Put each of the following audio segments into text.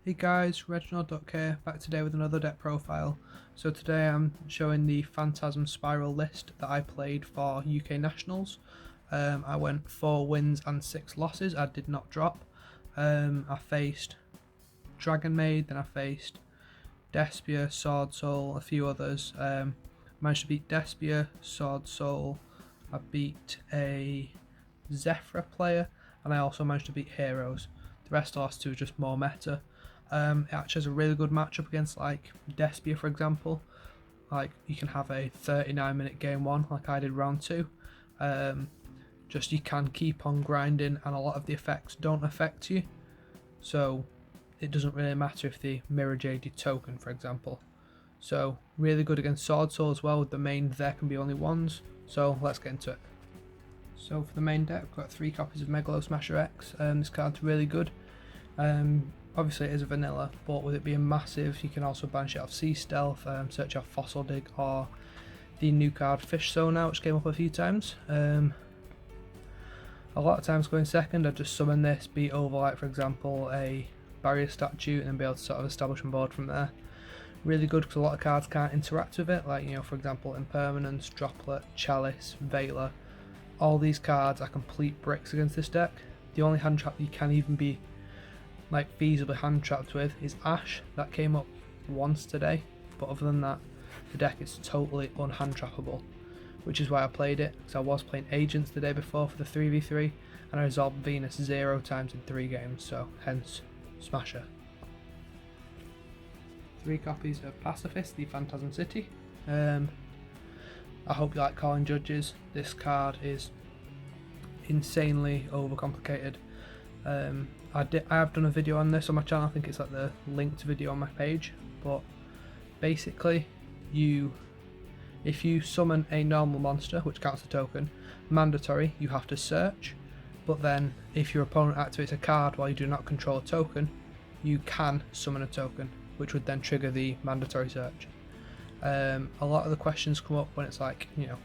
Hey guys, Reginald.k back today with another deck profile. So today I'm showing the Phantasm Spiral list that I played for UK Nationals. I went 4 wins and 6 losses, I did not drop. I faced Dragon Maid, then I faced Despia, Swordsoul, a few others. Managed to beat Despia, Swordsoul, I beat a Zefra player, and I also managed to beat Heroes. The rest I lost to was just more meta. It actually has a really good matchup against like Despia, for example. Like you can have a 39-minute game 1 like I did round 2. Just you can keep on grinding and a lot of the effects don't affect you. So it doesn't really matter if they mirror jaded token, for example. So really good against Swordsoul as well. With the main there can be only ones. So let's get into it. So for the main deck, we've got 3 copies of Megalo Smasher X. This card's really good. Obviously it is a vanilla, but with it being massive, you can also banish it off Sea Stealth, search off Fossil Dig, or the new card Fish Sonar, which came up a few times. A lot of times going second, I'd just summon this, beat over, like for example, a barrier statue, and then be able to sort of establish my board from there. Really good because a lot of cards can't interact with it, like, you know, for example, Impermanence, Droplet, Chalice, Veiler. All these cards are complete bricks against this deck. The only hand trap you can even be like feasibly hand trapped with is Ash. That came up once today, but other than that, the deck is totally unhand trappable, which is why I played it, because I was playing Agents the day before for the 3v3, and I resolved Venus 0 times in 3 games, so hence Smasher. 3 copies of Pacifist, the Phantasm City. I hope you like calling judges. This card is insanely overcomplicated. I have done a video on this on my channel. I think it's like the linked video on my page, but basically if you summon a normal monster, which counts a token, mandatory, you have to search, but then if your opponent activates a card while you do not control a token, you can summon a token, which would then trigger the mandatory search. A lot of the questions come up when it's like, you know,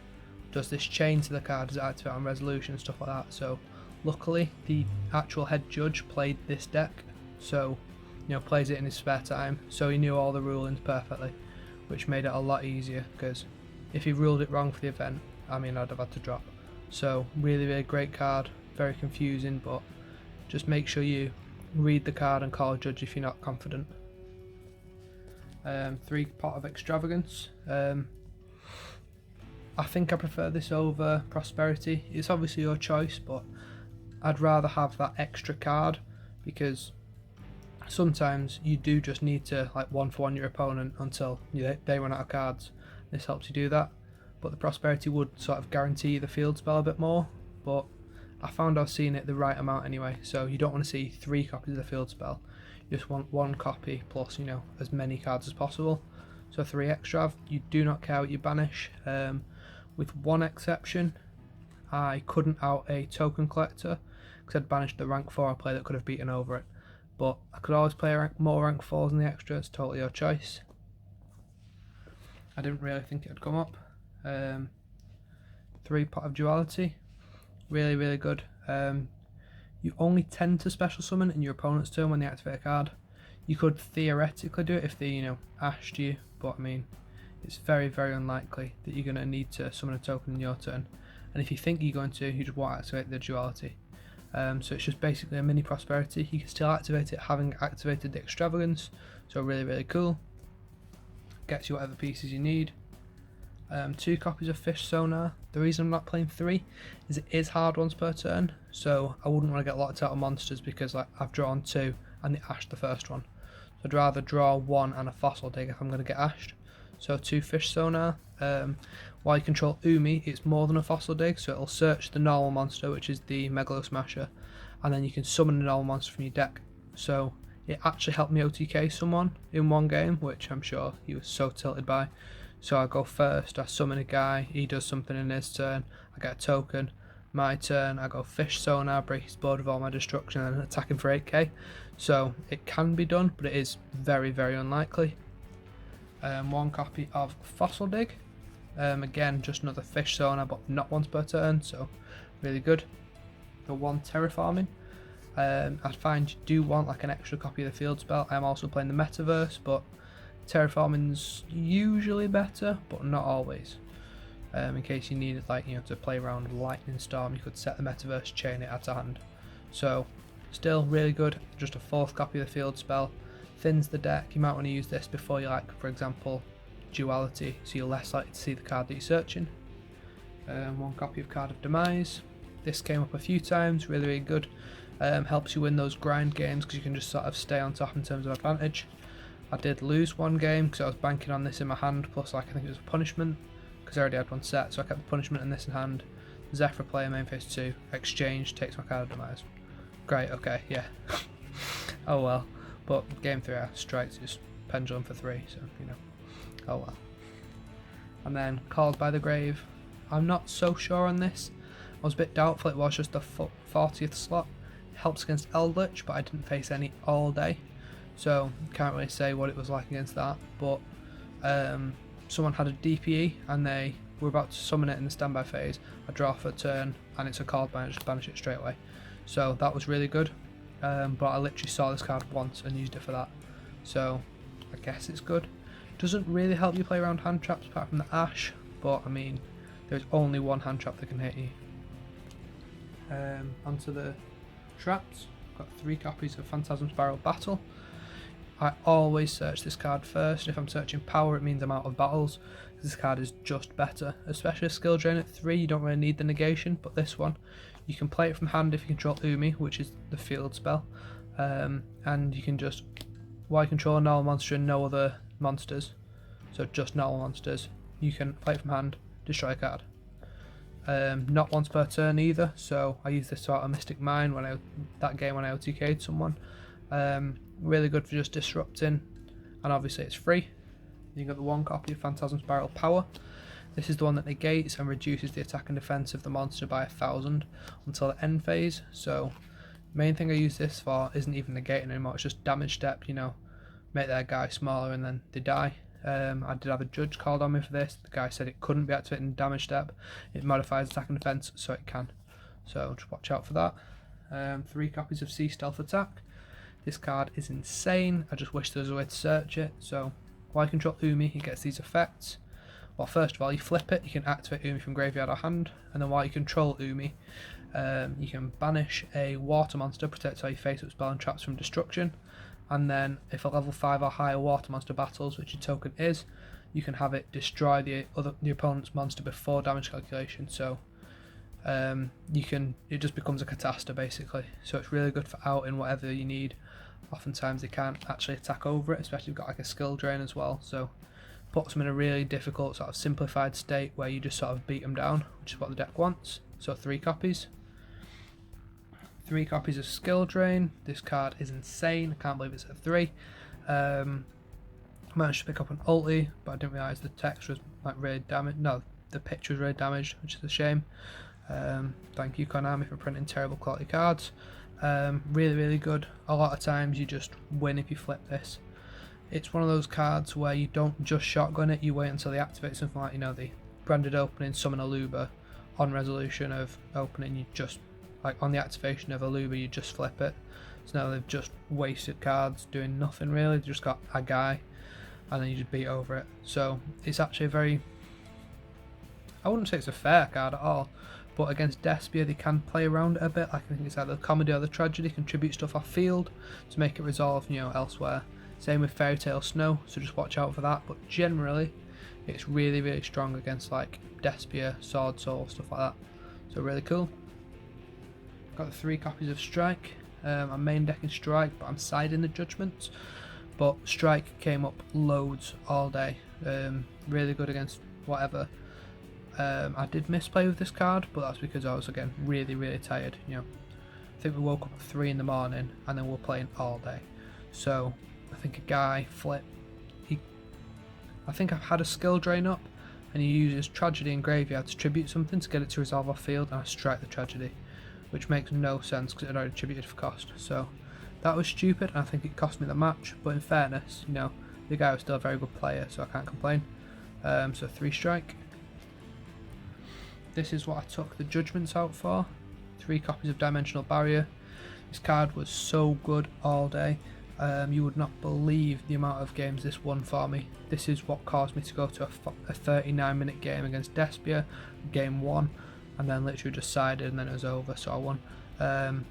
does this chain to the card, does it activate on resolution, stuff like that. So luckily the actual head judge played this deck, so you know, plays it in his spare time, so he knew all the rulings perfectly, which made it a lot easier, because if he ruled it wrong for the event, I mean, I'd have had to drop. So really great card, very confusing, but just make sure you read the card and call a judge if you're not confident. 3 Pot of Extravagance. I think I prefer this over Prosperity. It's obviously your choice, but I'd rather have that extra card, because sometimes you do just need to like 1-for-1 your opponent until they run out of cards. This helps you do that, but the Prosperity would sort of guarantee the field spell a bit more, but I found I was seeing it the right amount anyway, so you don't want to see 3 copies of the field spell. You just want 1 copy plus, you know, as many cards as possible. So 3 extra, you do not care what you banish. With one exception, I couldn't out a token collector because I'd banished the rank 4 player that could have beaten over it. But I could always play more rank 4s than the extra, it's totally your choice. I didn't really think it would come up. 3 Pot of Duality, really good. You only tend to special summon in your opponent's turn when they activate a card. You could theoretically do it if they, you know, ashed you, but I mean, it's very unlikely that you're going to need to summon a token in your turn. And if you think you're going to, you just won't activate the Duality. So it's just basically a mini Prosperity. You can still activate it having activated the Extravagance, so really cool. Gets you whatever pieces you need. 2 copies of Fish Sonar. The reason I'm not playing 3 is it is hard once per turn, so I wouldn't want to get locked out of monsters because like I've drawn 2 and they ashed the first one. So I'd rather draw 1 and a Fossil Dig if I'm going to get ashed. So 2 Fish Sonar. While you control Umi, it's more than a Fossil Dig, so it'll search the normal monster, which is the Megalo Smasher, and then you can summon a normal monster from your deck. So it actually helped me OTK someone in one game, which I'm sure he was so tilted by. So I go first, I summon a guy, he does something in his turn, I get a token. My turn, I go Fish Sonar, break his board with all my destruction, and attack him for 8k. So it can be done, but it is very unlikely. 1 copy of Fossil Dig. Again, just another Fish Sonar, but not once per turn, so really good. The 1 Terraforming. I find you do want like an extra copy of the field spell. I'm also playing the Metaverse, but terraforming's usually better, but not always. In case you needed, like, you know, to play around with Lightning Storm, you could set the Metaverse, chain it out to hand. So still really good. Just a 4th copy of the field spell. Thins the deck. You might want to use this before you, like, for example, Duality, so you're less likely to see the card that you're searching. 1 copy of Card of Demise. This came up a few times, really, really good. Helps you win those grind games because you can just sort of stay on top in terms of advantage. I did lose 1 game because I was banking on this in my hand, plus, like, I think it was a punishment because I already had 1 set, so I kept the punishment in this in hand. Zefra player, main phase 2, exchange, takes my Card of Demise. Great, okay, yeah. Oh well. But game 3 I strikes just pendulum for 3, so, you know, oh well. And then Called by the Grave. I'm not so sure on this. I was a bit doubtful, it was just the 40th slot. It helps against Eldritch, but I didn't face any all day, so can't really say what it was like against that. But someone had a DPE and they were about to summon it in the standby phase. I draw for a turn and it's a card ban, I just banish it straight away. So that was really good. But I literally saw this card once and used it for that, so I guess it's good. Doesn't really help you play around hand traps apart from the Ash, but I mean, there's only 1 hand trap that can hit you. Onto the traps. Got 3 copies of Phantasm Spiral Battle. I always search this card first. If I'm searching power, it means I'm out of battles. This card is just better, especially a skill drain at 3. You don't really need the negation, but this one, you can play it from hand if you control Umi, which is the field spell, and you can just, while you control a normal monster and no other monsters, so just normal monsters, you can play it from hand, destroy a card. Not once per turn either, so I use this sort of Mystic Mine when that game when I OTK'd someone. Really good for just disrupting, and obviously it's free. You got the 1 copy of Phantasm Spiral Power. This is the one that negates and reduces the attack and defense of the monster by 1000 until the end phase. So main thing I use this for isn't even negating anymore, it's just damage step, you know, make their guy smaller and then they die. I did have a judge called on me for this. The guy said it couldn't be activated in damage step. It modifies attack and defense, so it can. So just watch out for that. 3 copies of Sea Stealth Attack. This card is insane. I just wish there was a way to search it. So while you control Umi, it gets these effects. Well, first of all, you flip it, you can activate Umi from graveyard or hand, and then while you control Umi, you can banish a water monster, protect all your face-up spell and traps from destruction, and then if a level 5 or higher water monster battles, which your token is, you can have it destroy the opponent's monster before damage calculation. So it just becomes a cataster basically, so it's really good for outing whatever you need. Oftentimes they can't actually attack over it, especially if you've got like a skill drain as well, so puts them in a really difficult sort of simplified state where you just sort of beat them down, which is what the deck wants. So 3 copies. 3 copies of Skill Drain. This card is insane, I can't believe it's at 3. I managed to pick up an ulti, but I didn't realise the text was like really damaged. No, the picture was really damaged, which is a shame. Thank you Konami for printing terrible quality cards. Really, really good. A lot of times you just win if you flip this. It's one of those cards where you don't just shotgun it, you wait until they activate something like, you know, the branded opening, summon a Luba. On resolution of opening, you just, like on the activation of a Luba, you just flip it. So now they've just wasted cards doing nothing really, they just got a guy and then you just beat over it. So it's actually a very, I wouldn't say it's a fair card at all, but against Despia they can play around it a bit. Like I think it's either the comedy or the tragedy, contribute stuff off field to make it resolve, you know, elsewhere. Same with Fairy Tale Snow, so just watch out for that, but generally it's really, really strong against like Despia, Swordsoul, stuff like that. So really cool. Got the 3 copies of Strike. I'm main decking Strike, but I'm siding the Judgments. But Strike came up loads all day. Really good against whatever. I did misplay with this card, but that's because I was again really, really tired. You know, I think we woke up at 3 in the morning and then we're playing all day. So I think a guy flip. I think I've had a skill drain up, and he uses Tragedy and Graveyard to tribute something to get it to resolve off field, and I strike the Tragedy, which makes no sense because it had already tributed for cost. So that was stupid, and I think it cost me the match. But in fairness, you know, the guy was still a very good player, so I can't complain. So 3 strike. This is what I took the Judgments out for. 3 copies of Dimensional Barrier. This card was so good all day. You would not believe the amount of games this won for me. This is what caused me to go to a 39-minute game against Despia, game 1, and then literally just sided and then it was over, so I won.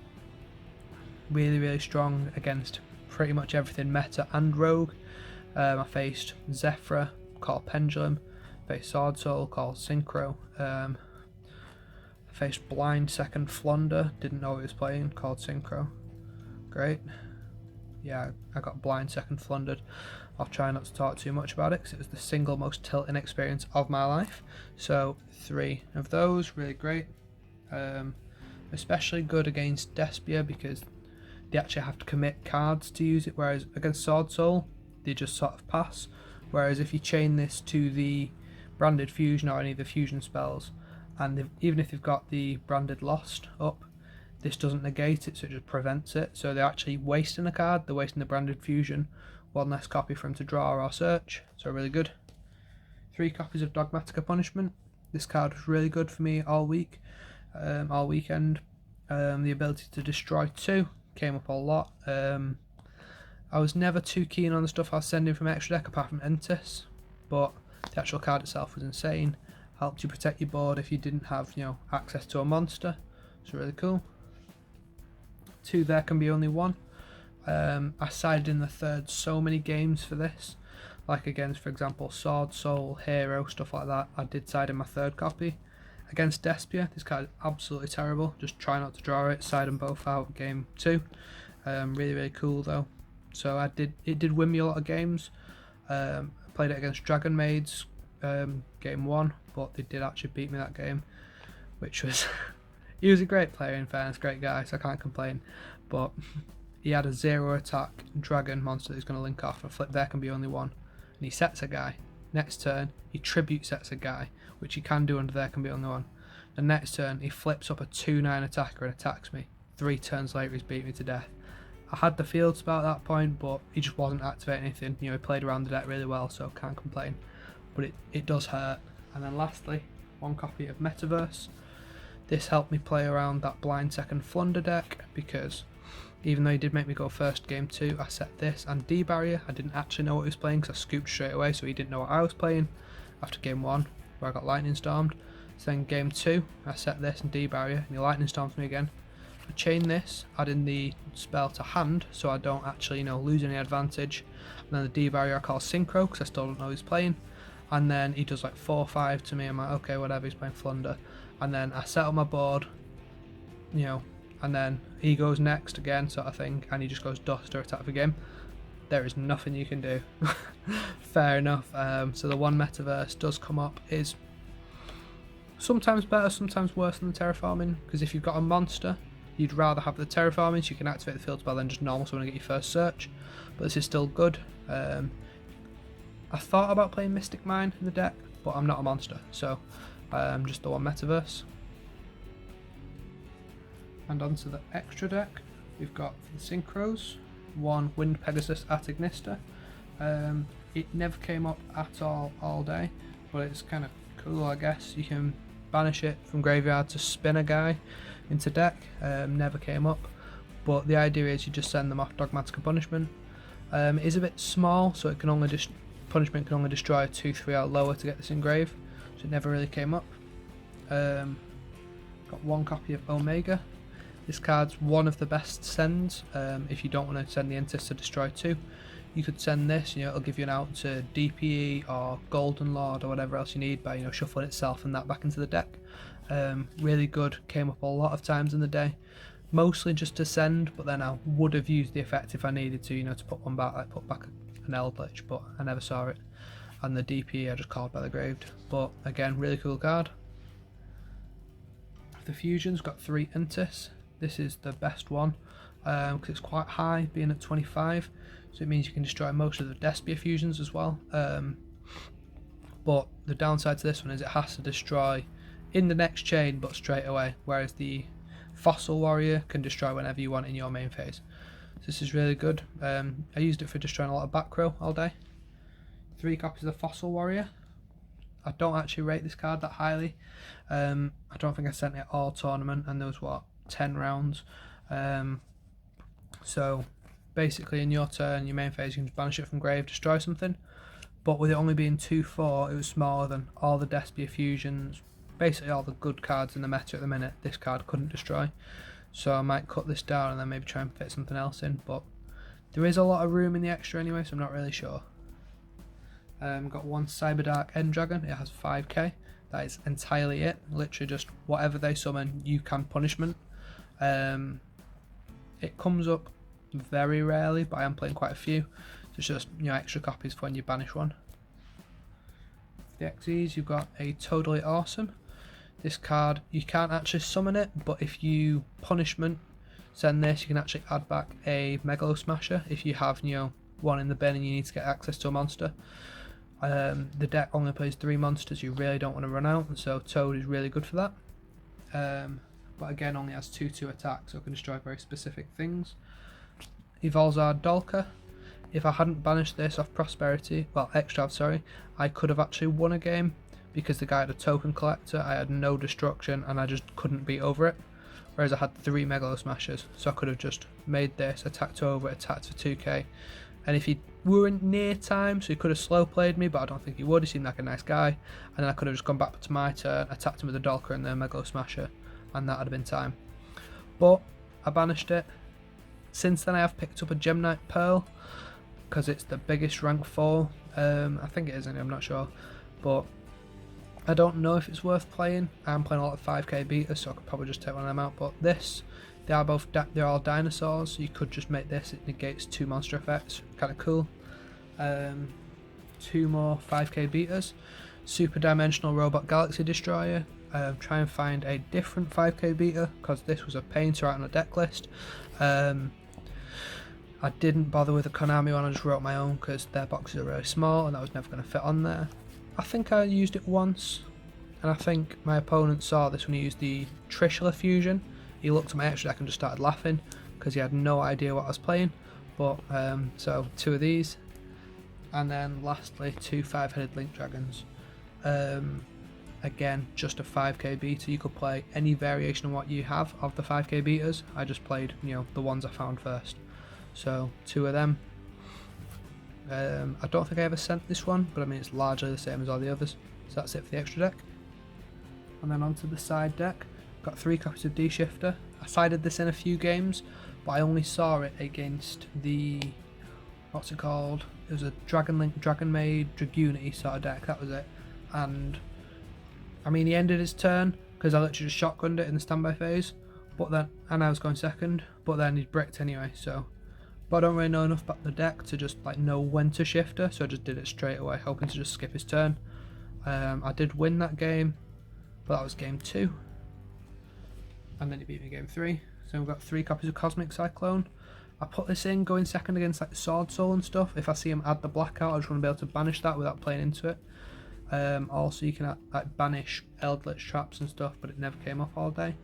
Really strong against pretty much everything meta and rogue. I faced Zefra, called Pendulum, faced Swordsoul, called Synchro, faced blind second Flounder, didn't know he was playing, called Synchro. Great. Yeah, I got blind second Floundered. I'll try not to talk too much about it because it was the single most tilting experience of my life. So 3 of those, really great. Especially good against Despia because they actually have to commit cards to use it, whereas against Swordsoul they just sort of pass. Whereas if you chain this to the branded fusion or any of the fusion spells, and even if they've got the branded lost up, this doesn't negate it, so it just prevents it. So they're actually wasting a card, they're wasting the branded fusion, 1 less copy for him to draw or search, so really good. 3 copies of Dogmatica Punishment. This card was really good for me all week, all weekend. The ability to destroy 2 came up a lot. I was never too keen on the stuff I was sending from extra deck apart from Entis, but the actual card itself was insane. Helped you protect your board if you didn't have, access to a monster, so really cool. 2 there can be only 1. I sided in the third so many games for this, like against, for example, Swordsoul, Hero, stuff like that. I did side in my 3rd copy. Against Despia, this card is absolutely terrible. Just try not to draw it. Side them both out game 2. Really cool though. So it did win me a lot of games. I played it against Dragon Maids game 1, but they did actually beat me that game, which was he was a great player, in fairness, great guy, so I can't complain. But he had a 0 attack dragon monster that he's going to link off, and flip there can be only 1, and he sets a guy. Next turn he tribute sets a guy, which he can do under there can be only 1. The next turn he flips up a 2/9 attacker and attacks me. 3 turns later he's beat me to death. I had the field spell at that point, but he just wasn't activating anything. He played around the deck really well, so can't complain. But it does hurt. And then lastly, 1 copy of Metaverse. This helped me play around that blind second Flounder deck, because even though he did make me go first game 2, I set this and D-Barrier. I didn't actually know what he was playing because I scooped straight away, so he didn't know what I was playing after game 1, where I got Lightning Stormed. So then game 2, I set this and D-Barrier, and he Lightning Storms me again. I chain this, adding the spell to hand, so I don't actually lose any advantage. And then the D-Barrier I call Synchro, because I still don't know who's playing. And then he does like 4/5 to me. I'm like, okay, whatever, he's playing Flounder. And then I set up my board, and then he goes next again, sort of thing, and he just goes dust or attack for game. There is nothing you can do. Fair enough. So the 1 Metaverse does come up, is sometimes better, sometimes worse than the terraforming, because if you've got a monster, you'd rather have the terraforming so you can activate the field spell than just normal, so when you get your first search. But this is still good. I thought about playing Mystic Mine in the deck, but I'm not a monster, so just the 1 Metaverse. And onto the extra deck, we've got for the Synchros, 1 Wind Pegasus at Ignista. It never came up at all day, but it's kind of cool, I guess. You can banish it from graveyard to spin a guy into deck. Never came up, but the idea is you just send them off Dogmatica Punishment. It is a bit small, so it can only punishment can only destroy a 2/3 or lower to get this engraved, so it never really came up. Got 1 copy of Omega. This card's one of the best sends. If you don't want to send the Entis to destroy 2, you could send this. It'll give you an out to DPE or Golden Lord or whatever else you need by shuffling itself and that back into the deck. Really good. Came up a lot of times in the day, mostly just to send, but then I would have used the effect if I needed to, to put one back, like put back an Eldritch, but I never saw it. And the DPE I just called by the Graved. But again, really cool card. The fusions got 3 Entis. This is the best one because it's quite high, being at 25, so it means you can destroy most of the Despia fusions as well. But the downside to this one is it has to destroy in the next chain but straight away, whereas the Fossil Warrior can destroy whenever you want in your main phase. So this is really good. I used it for destroying a lot of back row all day. 3 copies of the Fossil Warrior. I don't actually rate this card that highly. I don't think I sent it all tournament, and there was 10 rounds. So basically in your turn, your main phase, you can just banish it from grave, destroy something. But with it only being 2/4, it was smaller than all the Despia fusions, basically all the good cards in the meta at the minute. This card couldn't destroy. So I might cut this down and then maybe try and fit something else in. But there is a lot of room in the extra anyway, so I'm not really sure. Got one Cyberdark End Dragon. It has 5k. That is entirely it. Literally just whatever they summon, you can punishment. It comes up very rarely, but I am playing quite a few. So it's just, you know, extra copies for when you banish one. The XEs, you've got a Totally Awesome. This card, you can't actually summon it, but if you punishment send this, you can actually add back a Megalo Smasher if you have, you know, one in the bin and you need to get access to a monster. The deck only plays 3 monsters, you really don't want to run out, and so Toad is really good for that. But again, only has 2/2 attack, so it can destroy very specific things. Evolzar Dolka. If I hadn't banished this off Prosperity, well, Extrav, sorry, I could have actually won a game because the guy had a token collector, I had no destruction, and I just couldn't beat over it. Whereas I had 3 Megalo Smashers, so I could have just made this, attacked over, attacked for 2k. And if he weren't near time, so he could have slow played me, but I don't think he would, he seemed like a nice guy. And then I could have just gone back to my turn, attacked him with a Dolka and the Megalo Smasher, and that would have been time. But I banished it. Since then I have picked up a Gemnite Pearl, because it's the biggest rank 4. I think it is, I'm not sure. But I don't know if it's worth playing. I'm playing a lot of 5k beaters, so I could probably just take one of them out. But this, they're all dinosaurs, so you could just make this. It negates 2 monster effects, kind of cool. 2 more 5k beaters. Super Dimensional Robot Galaxy Destroyer. Try and find a different 5k beater, because this was a pain to write on a deck list. I didn't bother with the Konami one, I just wrote my own because their boxes are really small and that was never going to fit on there. I think I used it once, and I think my opponent saw this when he used the Trishula fusion. He looked at my extra deck and just started laughing because he had no idea what I was playing. But so 2 of these, and then lastly 2 5-headed Link Dragons. Again, just a 5k beater. You could play any variation of what you have of the 5k beaters. I just played, you know, the ones I found first. So 2 of them. I don't think I ever sent this one, but I mean it's largely the same as all the others. So that's it for the extra deck. And then onto the side deck. Got 3 copies of D-Shifter. I sided this in a few games, but I only saw it against the, what's it called? It was a Dragon Maid Dragunity sort of deck, that was it. And I mean he ended his turn because I literally just shotgunned it in the standby phase, but then, and I was going second, but then he bricked anyway, so. But I don't really know enough about the deck to just like know when to shifter, so I just did it straight away, hoping to just skip his turn. I did win that game, but that was game 2. And then he beat me game 3. So we've got 3 copies of Cosmic Cyclone. I put this in going second against like Swordsoul and stuff. If I see him add the blackout, I just want to be able to banish that without playing into it. Also you can like banish Eldritch traps and stuff, but it never came off all day.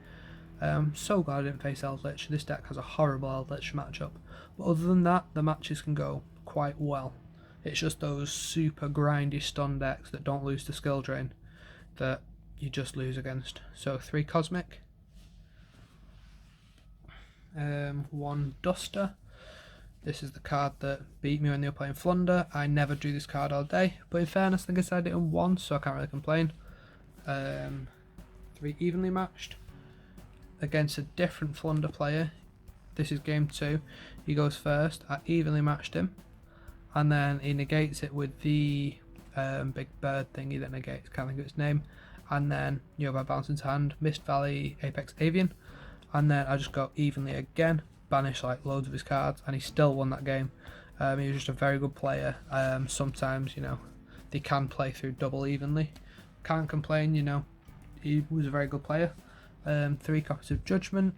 So glad I didn't face Eldritch. This deck has a horrible Eldritch matchup. But other than that, the matches can go quite well. It's just those super grindy stun decks that don't lose to skill drain that you just lose against. So 3 Cosmic. 1 Duster. This is the card that beat me when they were playing Flunder. I never drew this card all day, but in fairness I think I decided it in once, so I can't really complain. 3 Evenly Matched. Against a different Flunder player. This is game 2. He goes first. I evenly matched him, and then he negates it with the big bird thingy that negates, can't think of its name, and then you know, by bounce into hand, Mist Valley, Apex Avian, and then I just go evenly again, banish like loads of his cards, and he still won that game. He was just a very good player. Sometimes, you know, they can play through double evenly. Can't complain, you know, he was a very good player. 3 copies of Judgment.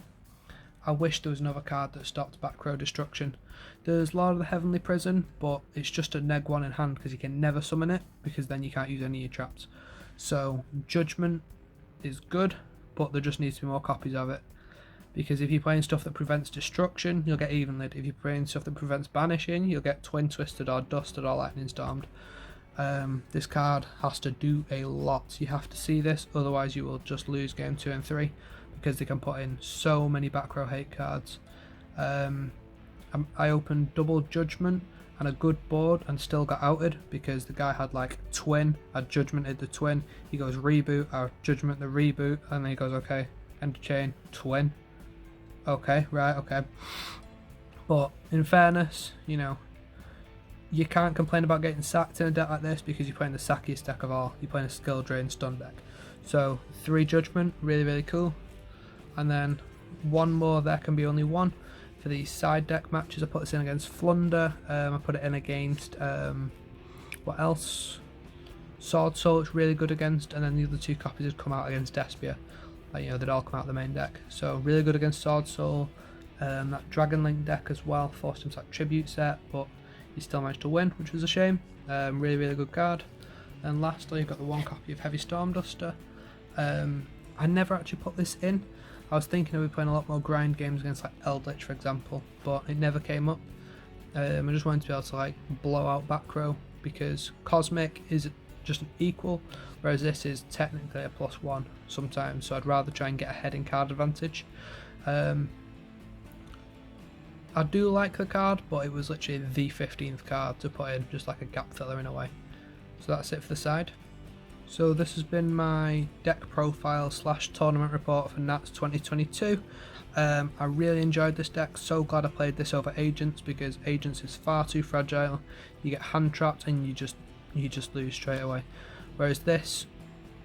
I wish there was another card that stopped back row destruction. There's Lord of the Heavenly Prison, but it's just a neg 1 in hand because you can never summon it, because then you can't use any of your traps. So Judgment is good, but there just needs to be more copies of it. Because if you're playing stuff that prevents destruction, you'll get Evenlid. If you're playing stuff that prevents banishing, you'll get Twin Twisted or Dusted or Lightning Stormed. This card has to do a lot. You have to see this, otherwise you will just lose game 2 and 3, because they can put in so many back row hate cards. I opened double Judgment and a good board and still got outed because the guy had like twin. I judgmented the twin. He goes reboot, I judgment the reboot, and then he goes okay, end of chain, twin. Okay, right, okay. But in fairness, you know, you can't complain about getting sacked in a deck like this because you're playing the sackiest deck of all. You're playing a skill drain stun deck. So 3 judgment, really, really cool. And then one more, there can be only one. For the side deck matches, I put this in against Flunder. I put it in against, what else? Swordsoul, it's really good against. And then the other 2 copies would come out against Despia. Like, you know, they'd all come out the main deck. So really good against Swordsoul. That Dragon Link deck as well, forced him to like tribute set, but he still managed to win, which was a shame. Really, really good card. And lastly, you've got the 1 copy of Heavy Storm Duster. I never actually put this in. I was thinking of playing a lot more grind games against like Eldritch, for example, but it never came up. I just wanted to be able to like blow out back row because Cosmic is just an equal, whereas this is technically a +1 sometimes, so I'd rather try and get ahead in card advantage. I do like the card, but it was literally the 15th card to put in, just like a gap filler in a way. So that's it for the side. So this has been my deck profile / tournament report for Nats 2022. I really enjoyed this deck, so glad I played this over Agents because Agents is far too fragile. You get hand trapped and you just lose straight away. Whereas this,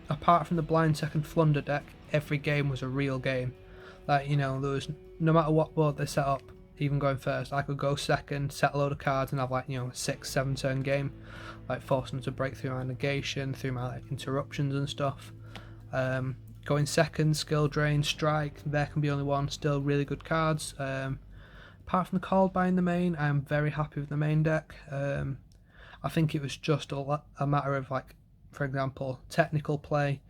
apart from the blind second Flunder deck, every game was a real game. Like, you know, there was, no matter what board they set up, even going first, I could go second, set a load of cards and have like, you know, a 6-7 turn game, like forcing them to break through my negation, through my like interruptions and stuff. Going second, skill drain, strike, there can be only one, still really good cards. Apart from the called by in the main, I am very happy with the main deck. I think it was just a matter of like, for example, technical play,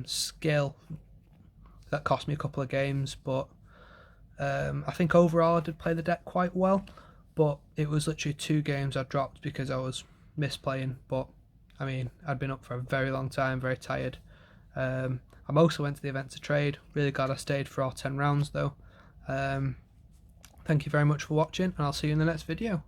skill, that cost me a couple of games, but I think overall I did play the deck quite well, but it was literally 2 games I dropped because I was misplaying. But I mean, I'd been up for a very long time, very tired. I mostly went to the event to trade. Really glad I stayed for all 10 rounds though. Thank you very much for watching, and I'll see you in the next video.